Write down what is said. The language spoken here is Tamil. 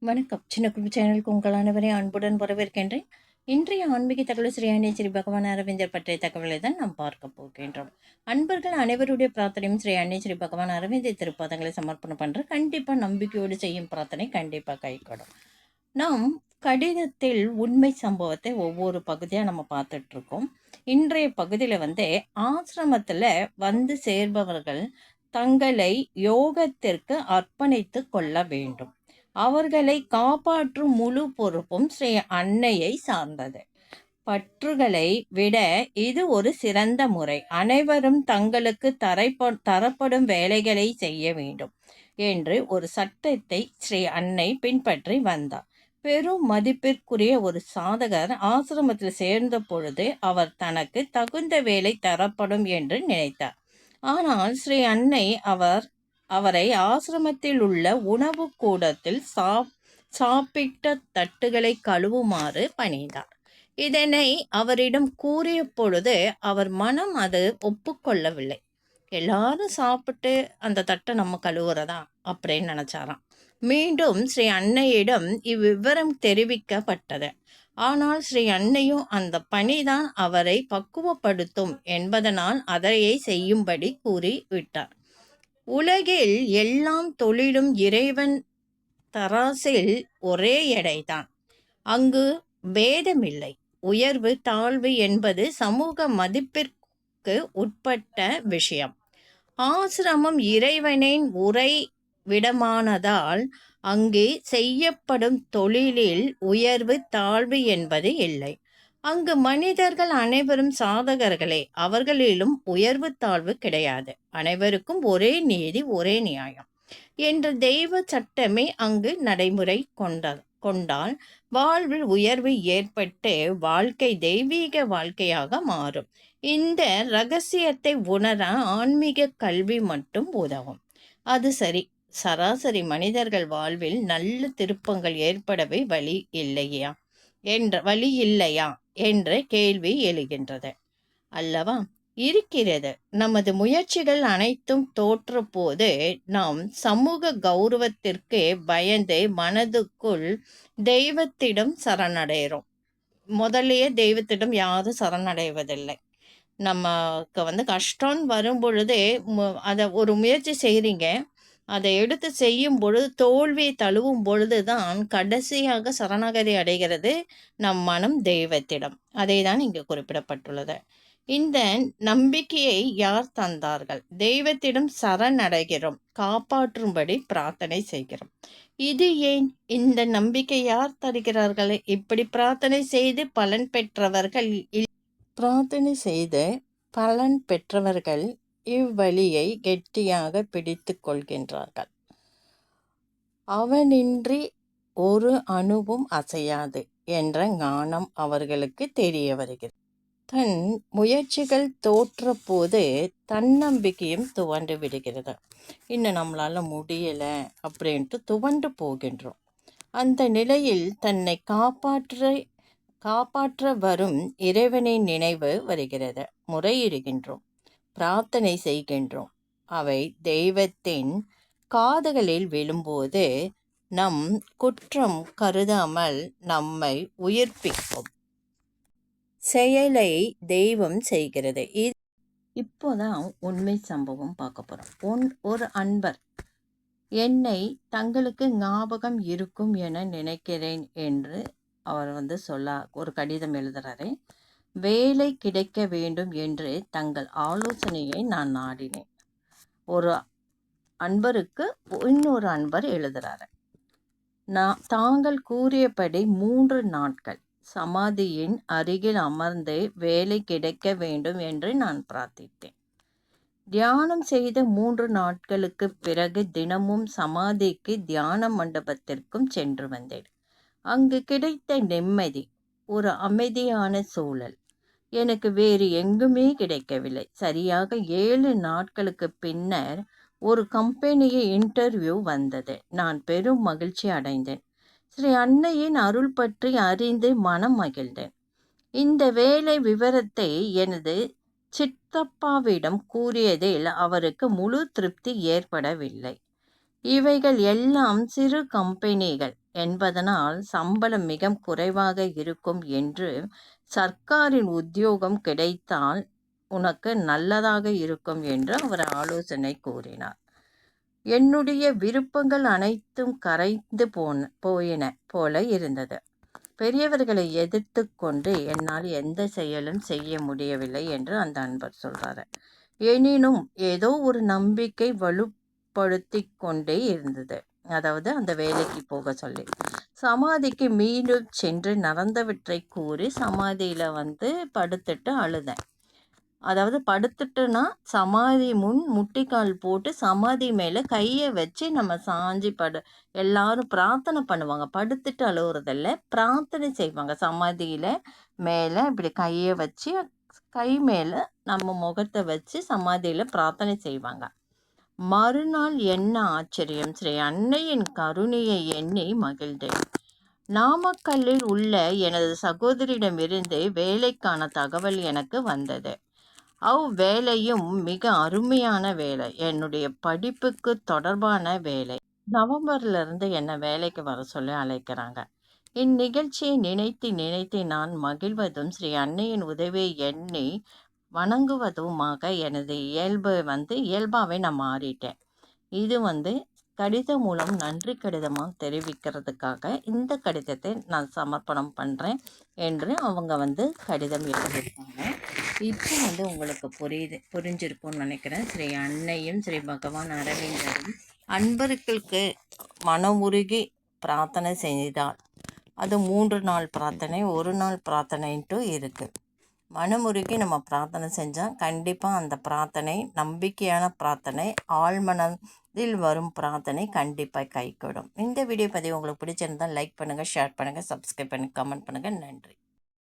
வணக்கம். சின்ன குருவி சேனலுக்கு உங்கள் அனைவரையும் அன்புடன் வரவேற்கின்றேன். இன்றைய ஆன்மீக தகவல் ஸ்ரீ அன்னை பகவான் அரவிந்தர் பற்றிய தகவலை தான் நாம் பார்க்க போகின்றோம். அன்பர்கள் அனைவருடைய பிரார்த்தனையும் ஸ்ரீ அன்னை பகவான் அரவிந்தர் திருப்பாதங்களை சமர்ப்பணம் பண்ற கண்டிப்பா நம்பிக்கையோடு செய்யும் பிரார்த்தனை கண்டிப்பா கைகூடும். நாம் கடிதத்தில் உண்மை சம்பவத்தை ஒவ்வொரு பகுதியாக நம்ம பார்த்துட்டு இருக்கோம். இன்றைய பகுதியில் ஆசிரமத்தில் வந்து சேர்பவர்கள் தங்களை யோகத்திற்கு அர்ப்பணித்து கொள்ள வேண்டும். அவர்களை காப்பாற்றும் முழு பொறுப்பும் ஸ்ரீ அன்னையை சார்ந்தது. பற்றுகளை விட இது ஒரு சிறந்த முறை. அனைவரும் தங்களுக்கு தரப்படும் வேலைகளை செய்ய வேண்டும் என்று ஒரு சட்டத்தை ஸ்ரீ அன்னை பின்பற்றி வந்தார். பெரும் மதிப்பிற்குரிய ஒரு சாதகர் ஆசிரமத்தில் சேர்ந்த பொழுது அவர் தனக்கு தகுந்த வேலை தரப்படும் என்று நினைத்தார். ஆனால் ஸ்ரீ அன்னை அவரை ஆசிரமத்தில் உள்ள உணவு கூடத்தில் சாப்பிட்ட தட்டுகளை கழுவுமாறு பணித்தார். இதனை அவரிடம் கூறிய பொழுது அவர் மனம் அது ஒப்புக்கொள்ளவில்லை. எல்லாரும் சாப்பிட்டு அந்த தட்டை நம்ம கழுவுறதா அப்படின்னு நினைச்சாராம். மீண்டும் ஸ்ரீ அன்னையிடம் இவ்விவரம் தெரிவிக்கப்பட்டது. ஆனால் ஸ்ரீ அன்னையும் அந்த பணிதான் அவரை பக்குவப்படுத்தும் என்பதனால் அதையே செய்யும்படி கூறி விட்டார். உலகில் எல்லாம் தொழிலும் இறைவன் தராசில் ஒரே எடைதான். அங்கு பேதமில்லை. உயர்வு தாழ்வு என்பது சமூக மதிப்பிற்கு உட்பட்ட விஷயம். ஆசிரமம் இறைவனின் உரை விடமானதால் அங்கே செய்யப்படும் தொழிலில் உயர்வு தாழ்வு என்பது இல்லை. அங்கு மனிதர்கள் அனைவரும் சாதகர்களே. அவர்களிலும் உயர்வு தாழ்வு கிடையாது. அனைவருக்கும் ஒரே நீதி, ஒரே நியாயம் என்ற தெய்வ சட்டமே அங்கு நடைமுறை கொண்டால் வாழ்வில் உயர்வு ஏற்பட்டு வாழ்க்கை தெய்வீக வாழ்க்கையாக மாறும். இந்த ரகசியத்தை உணர ஆன்மீக கல்வி மட்டும் உதவும். அது சரி, சராசரி மனிதர்கள் வாழ்வில் நல்ல திருப்பங்கள் ஏற்படவே வழி இல்லையா என்ற கேள்வி எழுகின்றது அல்லவா? இருக்கிறது. நமது முயற்சிகள் அனைத்தும் தோற்ற போது நாம் சமூக கௌரவத்திற்கு பயந்து மனதுக்குள் தெய்வத்திடம் சரணடைகிறோம். முதலையே தெய்வத்திடம் யாரும் சரணடைவதில்லை. நமக்கு கஷ்டம் வரும் பொழுதே அதை ஒரு முயற்சி செய்கிறீங்க, அதை எடுத்து செய்யும் பொழுது தோல்வியை தழுவும் பொழுது தான் கடைசியாக சரணாகதி அடைகிறது நம் மனம் தெய்வத்திடம். அதை தான் இங்கு குறிப்பிடப்பட்டுள்ளது. இந்த நம்பிக்கையை யார் தந்தார்கள்? தெய்வத்திடம் சரணடைகிறோம், காப்பாற்றும்படி பிரார்த்தனை செய்கிறோம். இது ஏன்? இந்த நம்பிக்கை யார் தருகிறார்கள்? இப்படி பிரார்த்தனை செய்து பலன் பெற்றவர்கள் இவ்வழியை கெட்டியாக பிடித்து கொள்கின்றார்கள். அவனின்றி ஒரு அணுவும் அசையாது என்ற ஞானம் அவர்களுக்கு தெரிய வருகிறது. தன் முயற்சிகள் தோற்ற போது தன்னம்பிக்கையும் துவண்டு விடுகிறது. இன்னும் நம்மளால முடியலை அப்படின்ட்டு துவண்டு போகின்றோம். அந்த நிலையில் தன்னை காப்பாற்ற வரும் இறைவனின் நினைவு வருகிறது. முறையிடுகின்றோம், பிரார்த்தனை செய்கின்றோம். அவை தெய்வத்தின் காதுகளில் விழும்போது நம் குற்றம் கருதாமல் நம்மை உயிர்ப்பிக்கும் செயலை தெய்வம் செய்கிறது. இப்போதான் உண்மை சம்பவம் பார்க்க போறோம். ஒரு அன்பர் என்னை தங்களுக்கு ஞாபகம் இருக்கும் என நினைக்கிறேன் என்று அவர் சொல்ல ஒரு கடிதம் எழுதுறாரு. வேலை கிடைக்க வேண்டும் என்று தங்கள் ஆலோசனையை நான் நாடினேன். ஒரு அன்பருக்கு இன்னொரு அன்பர் எழுதுறாரு. தாங்கள் கூறியபடி 3 நாட்கள் சமாதியின் அருகில் அமர்ந்து வேலை கிடைக்க வேண்டும் என்று நான் பிரார்த்தித்தேன். தியானம் செய்த 3 நாட்களுக்கு பிறகு தினமும் சமாதிக்கு தியான மண்டபத்திற்கும் சென்று வந்தேன். அங்கு கிடைத்த நிம்மதி, ஒரு அமைதியான சூழல் எனக்கு வேறு எங்குமே கிடைக்கவில்லை. சரியாக 7 நாட்களுக்கு பின்னர் ஒரு கம்பெனியை இன்டர்வியூ வந்தது. நான் பெரும் மகிழ்ச்சி அடைந்தேன். ஸ்ரீ அன்னையின் அருள் பற்றி அறிந்து மனம் மகிழ்ந்தேன். இந்த வேலை விவரத்தை எனது சித்தப்பாவிடம் கூறியதில் அவருக்கு முழு திருப்தி ஏற்படவில்லை. இவைகள் எல்லாம் சிறு கம்பெனிகள். என்பதனால் சம்பளம் மிக குறைவாக இருக்கும் என்று சர்க்காரின் உத்தியோகம் கிடைத்தால் உனக்கு நல்லதாக இருக்கும் என்று அவர் ஆலோசனை கூறினார். என்னுடைய விருப்பங்கள் அனைத்தும் கரைந்து போயின போல இருந்தது. பெரியவர்களை எதிர்த்து கொண்டு என்னால் எந்த செயலும் செய்ய முடியவில்லை என்று அந்த அன்பர் சொல்றாரு. எனினும் ஏதோ ஒரு நம்பிக்கை வலுப்படுத்தி கொண்டே இருந்தது. அதாவது அந்த வேலைக்கு போக சொல்லி சமாதிக்கு மீண்டும் சென்று நடந்தவற்றை கூறி சமாதியில் படுத்துட்டு அழுதேன். அதாவது படுத்துட்டுன்னா சமாதி முன் முட்டிக்கால் போட்டு சமாதி மேலே கையை வச்சு நம்ம சாஞ்சி எல்லாரும் பிரார்த்தனை பண்ணுவாங்க. படுத்துட்டு அழுகுறதில்ல, பிரார்த்தனை செய்வாங்க. சமாதியில் மேலே இப்படி கையை வச்சு கை மேலே நம்ம முகத்தை வச்சு சமாதியில் பிரார்த்தனை செய்வாங்க. மறுநாள் என்ன ஆச்சரியம்! ஸ்ரீ அன்னையின் கருணையை எண்ணி மகிழ்ந்தேன். நாமக்கல்லில் உள்ள எனது சகோதரியிடமிருந்து வேலைக்கான தகவல் எனக்கு வந்தது. அவ்வேலையும் மிக அருமையான வேலை, என்னுடைய படிப்புக்கு தொடர்பான வேலை. நவம்பர்லேருந்து என்னை வேலைக்கு வர சொல்லி அழைக்கிறாங்க. இந்நிகழ்ச்சியை நினைத்து நினைத்து நான் மகிழ்வதும் ஸ்ரீ அன்னையின் உதவியை எண்ணி வணங்குவதுமாக எனது இயல்பாகவே நான் மாறிட்டேன். இது கடிதம் மூலம் நன்றி கடிதமாக தெரிவிக்கிறதுக்காக இந்த கடிதத்தை நான் சமர்ப்பணம் பண்ணுறேன் என்று அவங்க கடிதம் எழுதியிருக்காங்க. இப்போ உங்களுக்கு புரிஞ்சிருக்கும்னு நினைக்கிறேன். ஸ்ரீ அன்னையும் ஸ்ரீ பகவான் அரவிந்தரும் அன்பர்களுக்கு மனமுருகி பிரார்த்தனை செய்தால் அது 3 நாள் பிரார்த்தனை, 1 நாள் பிரார்த்தனைன்ட்டு இருக்குது. மனமுருகி நம்ம பிரார்த்தனை செஞ்சால் கண்டிப்பாக அந்த பிரார்த்தனை நம்பிக்கையான பிரார்த்தனை, ஆழ்மனதில் வரும் பிரார்த்தனை கண்டிப்பாக கைகூடும். இந்த வீடியோ பதிவு உங்களுக்கு பிடிச்சிருந்தால் லைக் பண்ணுங்கள், ஷேர் பண்ணுங்கள், சப்ஸ்கிரைப் பண்ணுங்கள், கமெண்ட் பண்ணுங்கள். நன்றி.